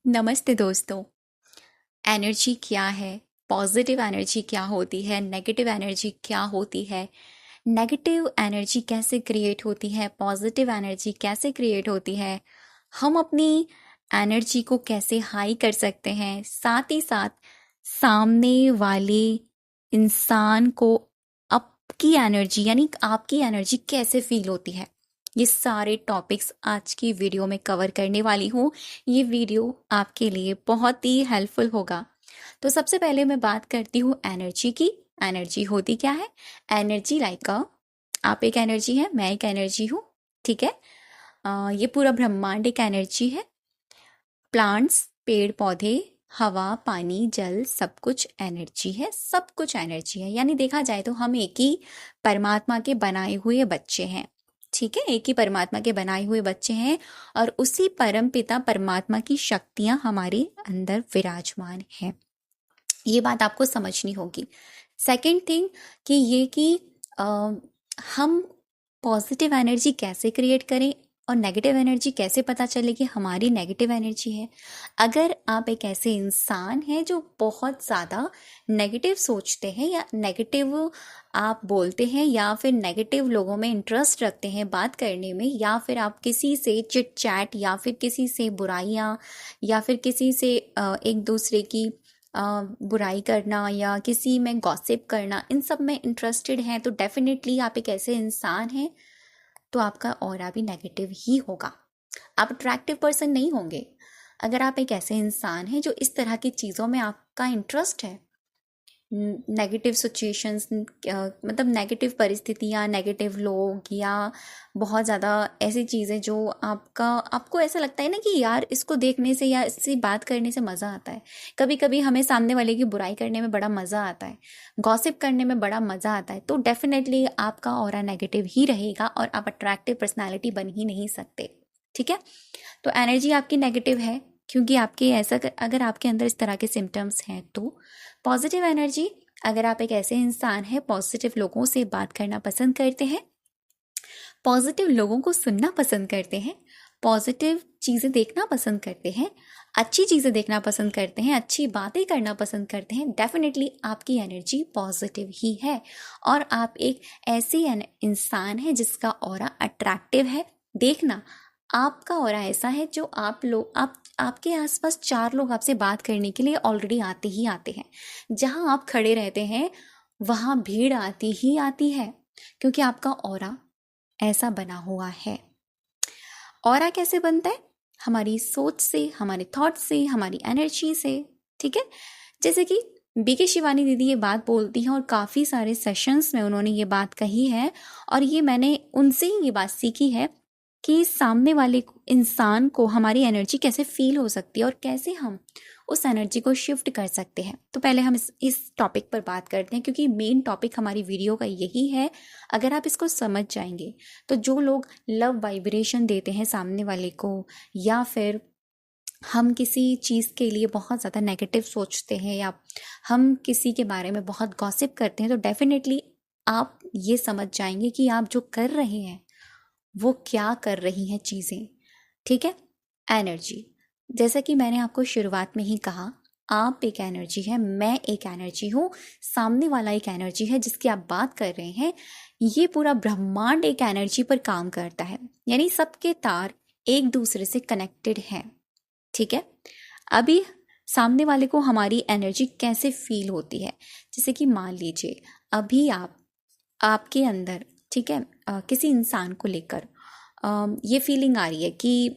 नमस्ते दोस्तों। एनर्जी क्या है? पॉजिटिव एनर्जी क्या होती है? नेगेटिव एनर्जी क्या होती है? नेगेटिव एनर्जी कैसे क्रिएट होती है? पॉजिटिव एनर्जी कैसे क्रिएट होती है? हम अपनी एनर्जी को कैसे हाई कर सकते हैं? साथ ही साथ सामने वाले इंसान को आपकी एनर्जी यानी आपकी एनर्जी कैसे फील होती है? ये सारे टॉपिक्स आज की वीडियो में कवर करने वाली हूँ। ये वीडियो आपके लिए बहुत ही हेल्पफुल होगा। तो सबसे पहले मैं बात करती हूँ एनर्जी की। एनर्जी होती क्या है? एनर्जी लाइक आप एक एनर्जी है, मैं एक एनर्जी हूँ। ठीक है। ये पूरा ब्रह्मांड एक एनर्जी है। प्लांट्स, पेड़ पौधे, हवा, पानी, जल, सब कुछ एनर्जी है। सब कुछ एनर्जी है, यानी देखा जाए तो हम एक ही परमात्मा के बनाए हुए बच्चे हैं। ठीक है, एक ही परमात्मा के बनाए हुए बच्चे हैं और उसी परम पिता परमात्मा की शक्तियां हमारे अंदर विराजमान हैं। ये बात आपको समझनी होगी। सेकंड थिंग कि ये कि अ, हम पॉजिटिव एनर्जी कैसे क्रिएट करें और नेगेटिव एनर्जी कैसे पता चले कि हमारी नेगेटिव एनर्जी है। अगर आप एक ऐसे इंसान हैं जो बहुत ज़्यादा नेगेटिव सोचते हैं या नेगेटिव आप बोलते हैं या फिर नेगेटिव लोगों में इंटरेस्ट रखते हैं बात करने में, या फिर आप किसी से चिट चैट या फिर किसी से बुराइयां या फिर किसी से एक दूसरे की बुराई करना या किसी में गॉसिप करना, इन सब में इंटरेस्टेड हैं, तो डेफिनेटली आप एक ऐसे इंसान हैं तो आपका ऑरा भी नेगेटिव ही होगा। आप अट्रैक्टिव पर्सन नहीं होंगे। अगर आप एक ऐसे इंसान हैं जो इस तरह की चीज़ों में आपका इंटरेस्ट है, नेगेटिव सिचुएशंस, मतलब नेगेटिव परिस्थितियाँ, नेगेटिव लोग या बहुत ज़्यादा ऐसी चीज़ें जो आपको ऐसा लगता है ना कि यार इसको देखने से या इससे बात करने से मज़ा आता है। कभी कभी हमें सामने वाले की बुराई करने में बड़ा मज़ा आता है, गॉसिप करने में बड़ा मज़ा आता है, तो डेफिनेटली आपका ऑरा नेगेटिव ही रहेगा और आप अट्रैक्टिव पर्सनैलिटी बन ही नहीं सकते। ठीक है, तो एनर्जी आपकी नेगेटिव है क्योंकि आपके ऐसा अगर आपके अंदर इस तरह के सिम्टम्स हैं। तो पॉजिटिव एनर्जी, अगर आप एक ऐसे इंसान हैं पॉजिटिव लोगों से बात करना पसंद करते हैं, पॉजिटिव लोगों को सुनना पसंद करते हैं, पॉजिटिव चीज़ें देखना पसंद करते हैं, अच्छी चीज़ें देखना पसंद करते हैं, अच्छी बातें करना पसंद करते हैं, डेफिनेटली आपकी एनर्जी पॉजिटिव ही है और आप एक ऐसी इंसान है जिसका ऑरा अट्रैक्टिव है। देखना, आपका ऑरा ऐसा है जो आपके आसपास चार लोग आपसे बात करने के लिए ऑलरेडी आते ही आते हैं। जहां आप खड़े रहते हैं वहां भीड़ आती ही आती है क्योंकि आपका ऑरा ऐसा बना हुआ है। ऑरा कैसे बनता है? हमारी सोच से, हमारे थॉट से, हमारी एनर्जी से। ठीक है, जैसे कि बीके शिवानी दीदी ये बात बोलती हैं और काफ़ी सारे सेशंस में उन्होंने ये बात कही है और ये मैंने उनसे ही ये बात सीखी है कि सामने वाले इंसान को हमारी एनर्जी कैसे फील हो सकती है और कैसे हम उस एनर्जी को शिफ्ट कर सकते हैं। तो पहले हम इस टॉपिक पर बात करते हैं क्योंकि मेन टॉपिक हमारी वीडियो का यही है। अगर आप इसको समझ जाएंगे तो जो लोग लव वाइब्रेशन देते हैं सामने वाले को, या फिर हम किसी चीज़ के लिए बहुत ज़्यादा नेगेटिव सोचते हैं या हम किसी के बारे में बहुत गॉसिप करते हैं, तो डेफिनेटली आप ये समझ जाएंगे कि आप जो कर रहे हैं वो क्या कर रही हैं चीज़ें। ठीक है, एनर्जी, जैसा कि मैंने आपको शुरुआत में ही कहा, आप एक एनर्जी है, मैं एक एनर्जी हूँ, सामने वाला एक एनर्जी है जिसकी आप बात कर रहे हैं। ये पूरा ब्रह्मांड एक एनर्जी पर काम करता है, यानी सबके तार एक दूसरे से कनेक्टेड हैं। ठीक है, अभी सामने वाले को हमारी एनर्जी कैसे फील होती है, जैसे कि मान लीजिए अभी आपके अंदर, ठीक है, किसी इंसान को लेकर ये फीलिंग आ रही है कि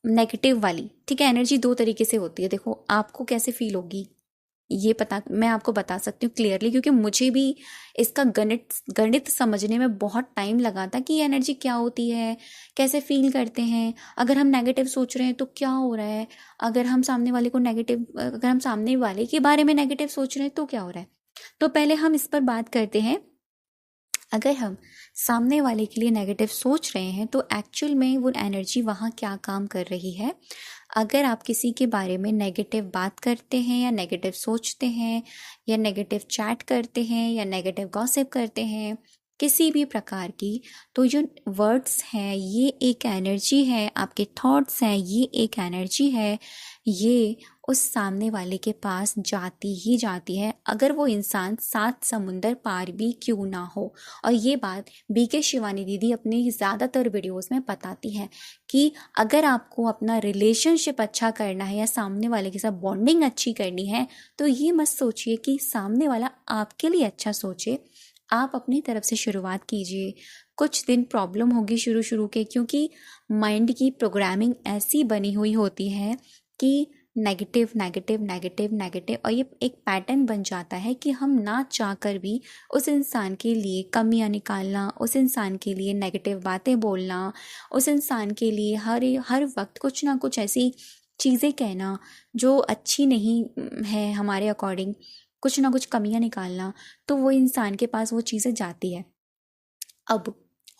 नेगेटिव वाली, ठीक है। एनर्जी दो तरीके से होती है। देखो, आपको कैसे फील होगी ये पता मैं आपको बता सकती हूँ क्लियरली, क्योंकि मुझे भी इसका गणित समझने में बहुत टाइम लगा था कि एनर्जी क्या होती है, कैसे फील करते हैं, अगर हम नेगेटिव सोच रहे हैं तो क्या हो रहा है, अगर हम सामने वाले के बारे में नेगेटिव सोच रहे हैं तो क्या हो रहा है। तो पहले हम इस पर बात करते हैं। अगर हम सामने वाले के लिए नेगेटिव सोच रहे हैं तो एक्चुअल में वो एनर्जी वहाँ क्या काम कर रही है। अगर आप किसी के बारे में नेगेटिव बात करते हैं या नेगेटिव सोचते हैं या नेगेटिव चैट करते हैं या नेगेटिव गॉसिप करते हैं, किसी भी प्रकार की, तो जो वर्ड्स हैं ये एक एनर्जी है, आपके थॉट्स हैं ये एक एनर्जी है, ये उस सामने वाले के पास जाती ही जाती है, अगर वो इंसान 7 समुंदर पार भी क्यों ना हो। और ये बात बीके शिवानी दीदी अपनी ज़्यादातर वीडियोस में बताती है कि अगर आपको अपना रिलेशनशिप अच्छा करना है या सामने वाले के साथ बॉन्डिंग अच्छी करनी है, तो ये मत सोचिए कि सामने वाला आपके लिए अच्छा सोचे, आप अपनी तरफ से शुरुआत कीजिए। कुछ दिन प्रॉब्लम होगी शुरू शुरू के, क्योंकि माइंड की प्रोग्रामिंग ऐसी बनी हुई होती है कि नेगेटिव नेगेटिव नेगेटिव नेगेटिव, और ये एक पैटर्न बन जाता है कि हम ना चाहकर भी उस इंसान के लिए कमियां निकालना, उस इंसान के लिए नेगेटिव बातें बोलना, उस इंसान के लिए हर वक्त कुछ ना कुछ ऐसी चीज़ें कहना जो अच्छी नहीं है हमारे अकॉर्डिंग, कुछ ना कुछ कमियां निकालना, तो वो इंसान के पास वो चीज़ें जाती है। अब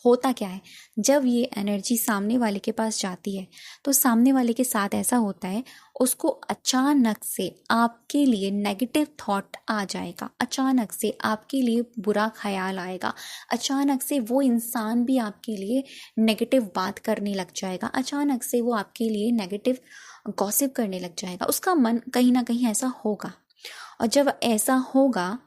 होता क्या है, जब ये एनर्जी सामने वाले के पास जाती है तो सामने वाले के साथ ऐसा होता है, उसको अचानक से आपके लिए नेगेटिव थॉट आ जाएगा, अचानक से आपके लिए बुरा ख्याल आएगा, अचानक से वो इंसान भी आपके लिए नेगेटिव बात करने लग जाएगा, अचानक से वो आपके लिए नेगेटिव गॉसिप करने लग जाएगा, उसका मन कहीं ना कहीं ऐसा होगा। और जब ऐसा होगा,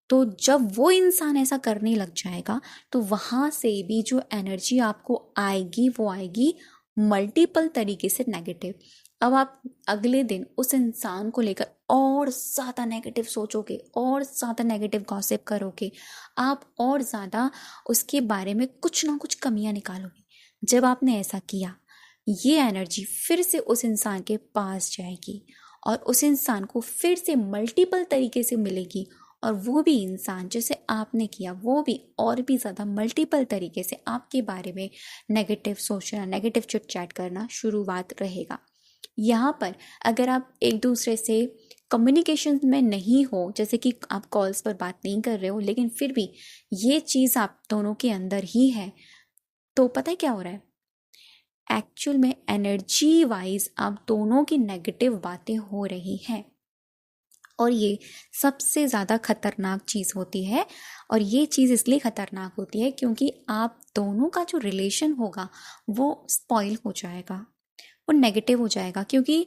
तो जब वो इंसान ऐसा करने लग जाएगा, तो वहाँ से भी जो एनर्जी आपको आएगी वो आएगी मल्टीपल तरीके से नेगेटिव। अब आप अगले दिन उस इंसान को लेकर और ज़्यादा नेगेटिव सोचोगे, और ज़्यादा नेगेटिव गॉसिप करोगे, आप और ज़्यादा उसके बारे में कुछ ना कुछ कमियां निकालोगे। जब आपने ऐसा किया, ये एनर्जी फिर से उस इंसान के पास जाएगी और उस इंसान को फिर से मल्टीपल तरीके से मिलेगी, और वो भी इंसान जैसे आपने किया, वो भी और भी ज़्यादा मल्टीपल तरीके से आपके बारे में नेगेटिव सोचना, नेगेटिव चिट चैट करना शुरुआत रहेगा। यहाँ पर अगर आप एक दूसरे से कम्युनिकेशन में नहीं हो, जैसे कि आप कॉल्स पर बात नहीं कर रहे हो, लेकिन फिर भी ये चीज़ आप दोनों के अंदर ही है, तो पता है क्या हो रहा है, एक्चुअल में एनर्जी वाइज आप दोनों की नेगेटिव बातें हो रही हैं। और ये सबसे ज़्यादा खतरनाक चीज़ होती है, और ये चीज़ इसलिए खतरनाक होती है क्योंकि आप दोनों का जो रिलेशन होगा वो स्पॉइल हो जाएगा, वो नेगेटिव हो जाएगा। क्योंकि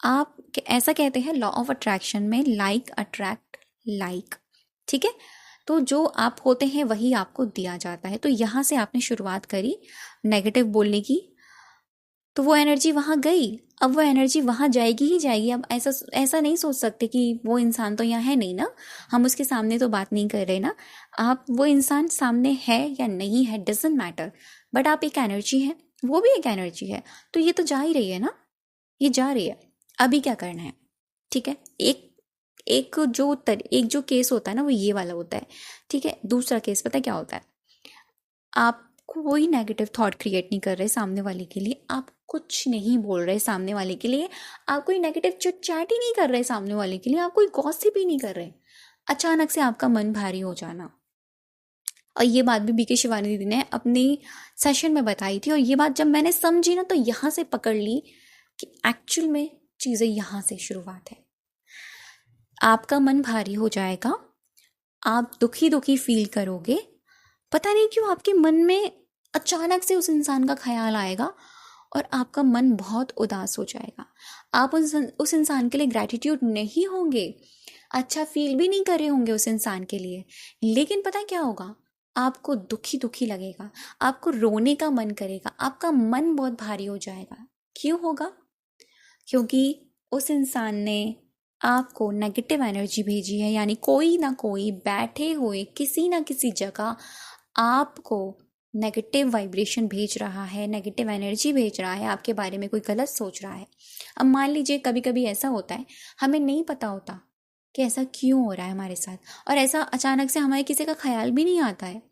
आप ऐसा कहते हैं लॉ ऑफ अट्रैक्शन में, लाइक अट्रैक्ट लाइक, ठीक है। तो जो आप होते हैं वही आपको दिया जाता है। तो यहाँ से आपने शुरुआत करी नेगेटिव बोलने की, तो वो एनर्जी वहाँ गई, अब वो एनर्जी वहाँ जाएगी ही जाएगी। अब ऐसा नहीं सोच सकते कि वो इंसान तो यहाँ है नहीं ना, हम उसके सामने तो बात नहीं कर रहे ना। आप वो इंसान सामने है या नहीं है डजंट मैटर, बट आप एक एनर्जी है, वो भी एक एनर्जी है, तो ये तो जा ही रही है ना, ये जा रही है। अभी क्या करना है, ठीक है, एक जो केस होता है ना वो ये वाला होता है, ठीक है। दूसरा केस पता है क्या होता है, आप कोई नेगेटिव थॉट क्रिएट नहीं कर रहे सामने वाले के लिए, आप कुछ नहीं बोल रहे सामने वाले के लिए, आप कोई नेगेटिव चिट चैट ही नहीं कर रहे सामने वाले के लिए, आप कोई गॉसिप ही नहीं कर रहे, अचानक से आपका मन भारी हो जाना। और ये बात भी बीके शिवानी दीदी ने अपनी सेशन में बताई थी, और ये बात जब मैंने समझी ना तो यहाँ से पकड़ ली कि एक्चुअल में चीज़ें यहाँ से शुरुआत है। आपका मन भारी हो जाएगा, आप दुखी दुखी फील करोगे, पता नहीं क्यों आपके मन में अचानक से उस इंसान का ख्याल आएगा और आपका मन बहुत उदास हो जाएगा। आप उस इंसान के लिए ग्रैटिट्यूड नहीं होंगे, अच्छा फील भी नहीं कर रहे होंगे उस इंसान के लिए, लेकिन पता है क्या होगा, आपको दुखी दुखी लगेगा, आपको रोने का मन करेगा, आपका मन बहुत भारी हो जाएगा। क्यों होगा? क्योंकि उस इंसान ने आपको नेगेटिव एनर्जी भेजी है, यानी कोई ना कोई बैठे हुए किसी ना किसी जगह आपको नेगेटिव वाइब्रेशन भेज रहा है, नेगेटिव एनर्जी भेज रहा है, आपके बारे में कोई गलत सोच रहा है। अब मान लीजिए कभी कभी ऐसा होता है, हमें नहीं पता होता कि ऐसा क्यों हो रहा है हमारे साथ, और ऐसा अचानक से हमारे किसी का ख्याल भी नहीं आता है,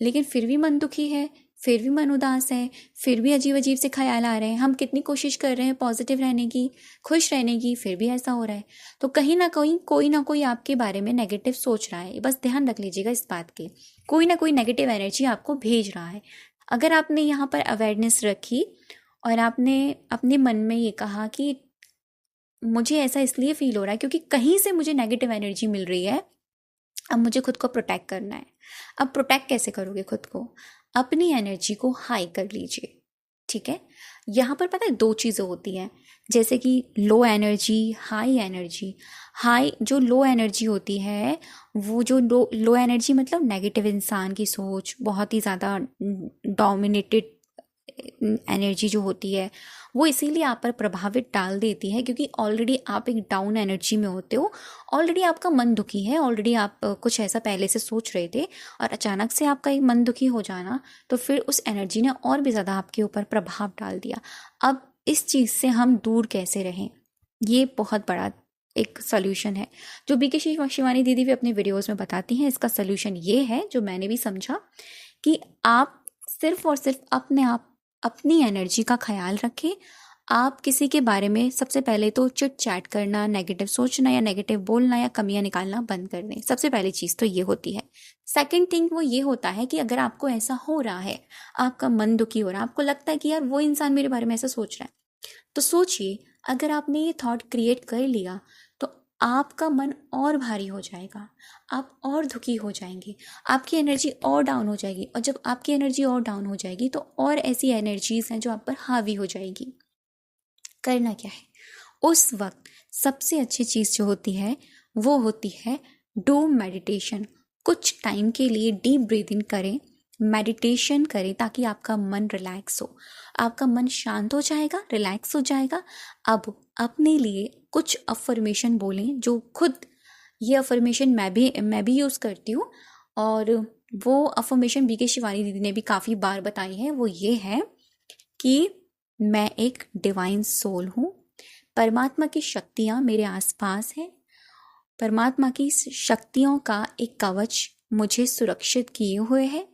लेकिन फिर भी मन दुखी है, फिर भी मन उदास है, फिर भी अजीब अजीब से ख्याल आ रहे हैं, हम कितनी कोशिश कर रहे हैं पॉजिटिव रहने की, खुश रहने की, फिर भी ऐसा हो रहा है। तो कहीं ना कहीं कोई ना कोई आपके बारे में नेगेटिव सोच रहा है, बस ध्यान रख लीजिएगा इस बात के, कोई ना कोई नेगेटिव एनर्जी आपको भेज रहा है। अगर आपने यहाँ पर अवेयरनेस रखी और आपने अपने मन में ये कहा कि मुझे ऐसा इसलिए फील हो रहा है क्योंकि कहीं से मुझे नेगेटिव एनर्जी मिल रही है, अब मुझे खुद को प्रोटेक्ट करना है, अब प्रोटेक्ट कैसे करोगे खुद को? अपनी एनर्जी को हाई कर लीजिए, ठीक है। यहाँ पर पता है दो चीज़ें होती हैं, जैसे कि low energy, high energy. High जो लो एनर्जी होती है, वो जो लो एनर्जी मतलब नेगेटिव इंसान की सोच, बहुत ही ज़्यादा डोमिनेटेड एनर्जी जो होती है, वो इसीलिए आप पर प्रभावित डाल देती है क्योंकि ऑलरेडी आप एक डाउन एनर्जी में होते हो, ऑलरेडी आपका मन दुखी है, ऑलरेडी आप कुछ ऐसा पहले से सोच रहे थे और अचानक से आपका एक मन दुखी हो जाना, तो फिर उस एनर्जी ने और भी ज़्यादा आपके ऊपर प्रभाव डाल दिया। अब इस चीज़ से हम दूर कैसे रहें, ये बहुत बड़ा एक सोल्यूशन है जो बीके शिवानी दीदी भी अपने वीडियोस में बताती हैं। इसका सोल्यूशन ये है जो मैंने भी समझा कि आप सिर्फ और सिर्फ अपनी एनर्जी का ख्याल रखें। आप किसी के बारे में सबसे पहले तो चिट चैट करना, नेगेटिव सोचना या नेगेटिव बोलना या कमियां निकालना बंद कर दें। सबसे पहली चीज़ तो ये होती है। सेकंड थिंग वो ये होता है कि अगर आपको ऐसा हो रहा है, आपका मन दुखी हो रहा है, आपको लगता है कि यार वो इंसान मेरे बारे में ऐसा सोच रहा है, तो सोचिए अगर आपने ये थॉट क्रिएट कर लिया तो आपका मन और भारी हो जाएगा, आप और दुखी हो जाएंगे, आपकी एनर्जी और डाउन हो जाएगी, और जब आपकी एनर्जी और डाउन हो जाएगी तो और ऐसी एनर्जीज हैं जो आप पर हावी हो जाएगी। करना क्या है उस वक्त? सबसे अच्छी चीज़ जो होती है वो होती है डू मेडिटेशन। कुछ टाइम के लिए डीप ब्रीदिंग करें, मेडिटेशन करें ताकि आपका मन रिलैक्स हो, आपका मन शांत हो जाएगा, रिलैक्स हो जाएगा। अब अपने लिए कुछ अफर्मेशन बोलें, जो खुद ये अफर्मेशन मैं भी यूज़ करती हूँ, और वो अफर्मेशन बीके शिवानी दीदी ने भी काफ़ी बार बताई है। वो ये है कि मैं एक डिवाइन सोल हूँ, परमात्मा की शक्तियाँ मेरे आसपास हैं, परमात्मा की शक्तियों का एक कवच मुझे सुरक्षित किए हुए है,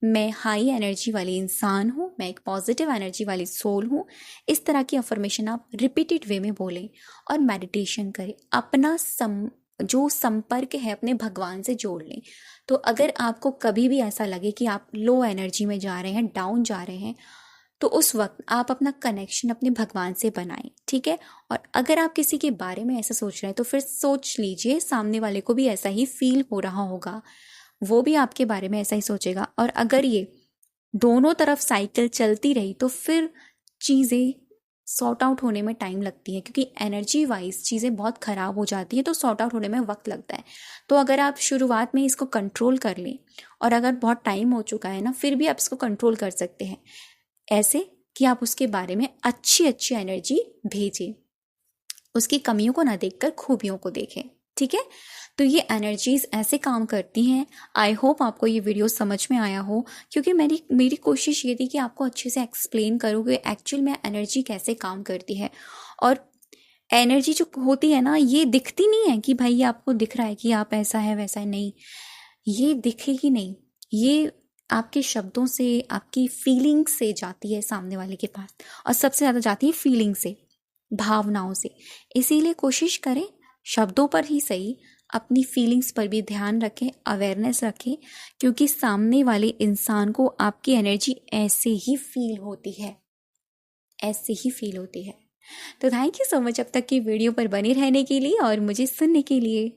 मैं हाई एनर्जी वाली इंसान हूँ, मैं एक पॉजिटिव एनर्जी वाली सोल हूँ। इस तरह की अफर्मेशन आप रिपीटेड वे में बोलें और मेडिटेशन करें, अपना जो संपर्क है अपने भगवान से जोड़ लें। तो अगर आपको कभी भी ऐसा लगे कि आप लो एनर्जी में जा रहे हैं, डाउन जा रहे हैं, तो उस वक्त आप अपना कनेक्शन अपने भगवान से बनाएं, ठीक है। और अगर आप किसी के बारे में ऐसा सोच रहे हैं तो फिर सोच लीजिए सामने वाले को भी ऐसा ही फील हो रहा होगा, वो भी आपके बारे में ऐसा ही सोचेगा। और अगर ये दोनों तरफ साइकिल चलती रही तो फिर चीज़ें सॉर्ट आउट होने में टाइम लगती है, क्योंकि एनर्जी वाइज चीज़ें बहुत ख़राब हो जाती हैं तो सॉर्ट आउट होने में वक्त लगता है। तो अगर आप शुरुआत में इसको कंट्रोल कर लें, और अगर बहुत टाइम हो चुका है ना फिर भी आप इसको कंट्रोल कर सकते हैं, ऐसे कि आप उसके बारे में अच्छी अच्छी एनर्जी भेजें, उसकी कमियों को ना देखकर खूबियों को देखें, ठीक है। तो ये एनर्जीज ऐसे काम करती हैं। आई होप आपको ये वीडियो समझ में आया हो, क्योंकि मेरी कोशिश ये थी कि आपको अच्छे से एक्सप्लेन करूँ कि एक्चुअल में एनर्जी कैसे काम करती है। और एनर्जी जो होती है ना, ये दिखती नहीं है कि भाई ये आपको दिख रहा है कि आप ऐसा है वैसा है, नहीं, ये दिखेगी नहीं, ये आपके शब्दों से, आपकी फीलिंग से जाती है सामने वाले के पास, और सबसे ज़्यादा जाती है फीलिंग से, भावनाओं से। इसीलिए कोशिश करें शब्दों पर ही सही, अपनी फीलिंग्स पर भी ध्यान रखें, अवेयरनेस रखें, क्योंकि सामने वाले इंसान को आपकी एनर्जी ऐसे ही फील होती है, ऐसे ही फील होती है। तो थैंक यू सो मच अब तक की वीडियो पर बने रहने के लिए और मुझे सुनने के लिए।